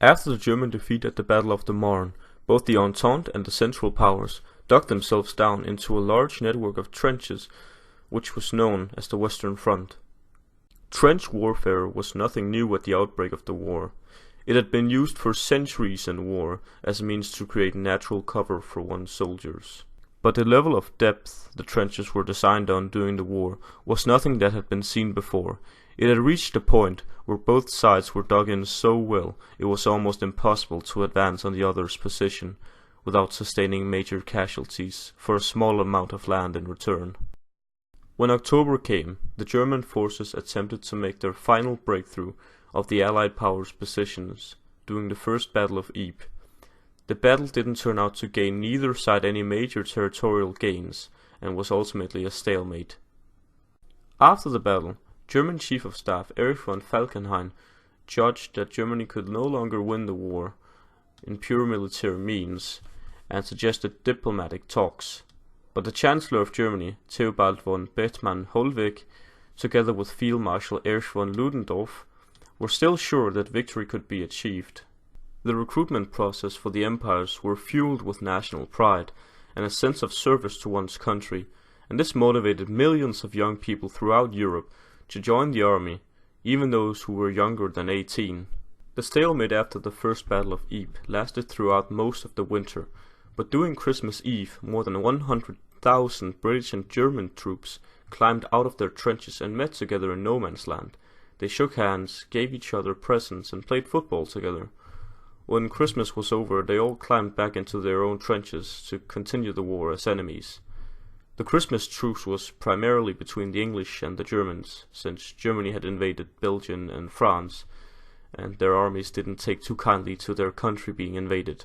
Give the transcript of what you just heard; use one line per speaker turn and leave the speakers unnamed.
After the German defeat at the Battle of the Marne, both the Entente and the Central Powers dug themselves down into a large network of trenches which was known as the Western Front. Trench warfare was nothing new at the outbreak of the war. It had been used for centuries in war as a means to create natural cover for one's soldiers. But the level of depth the trenches were designed on during the war was nothing that had been seen before. It had reached a point where both sides were dug in so well it was almost impossible to advance on the other's position without sustaining major casualties for a small amount of land in return. When October came, the German forces attempted to make their final breakthrough of the Allied powers' positions during the First Battle of Ypres. The battle didn't turn out to gain neither side any major territorial gains and was ultimately a stalemate. After the battle, German Chief of Staff Erich von Falkenhayn judged that Germany could no longer win the war in pure military means and suggested diplomatic talks. But the Chancellor of Germany, Theobald von Bethmann-Hollweg, together with Field Marshal Erich von Ludendorff, were still sure that victory could be achieved. The recruitment process for the empires were fueled with national pride and a sense of service to one's country, and this motivated millions of young people throughout Europe to join the army, even those who were younger than 18. The stalemate after the First Battle of Ypres lasted throughout most of the winter, but during Christmas Eve more than 100,000 British and German troops climbed out of their trenches and met together in no man's land. They shook hands, gave each other presents, and played football together. When Christmas was over, they all climbed back into their own trenches to continue the war as enemies. The Christmas truce was primarily between the English and the Germans, since Germany had invaded Belgium and France, and their armies didn't take too kindly to their country being invaded.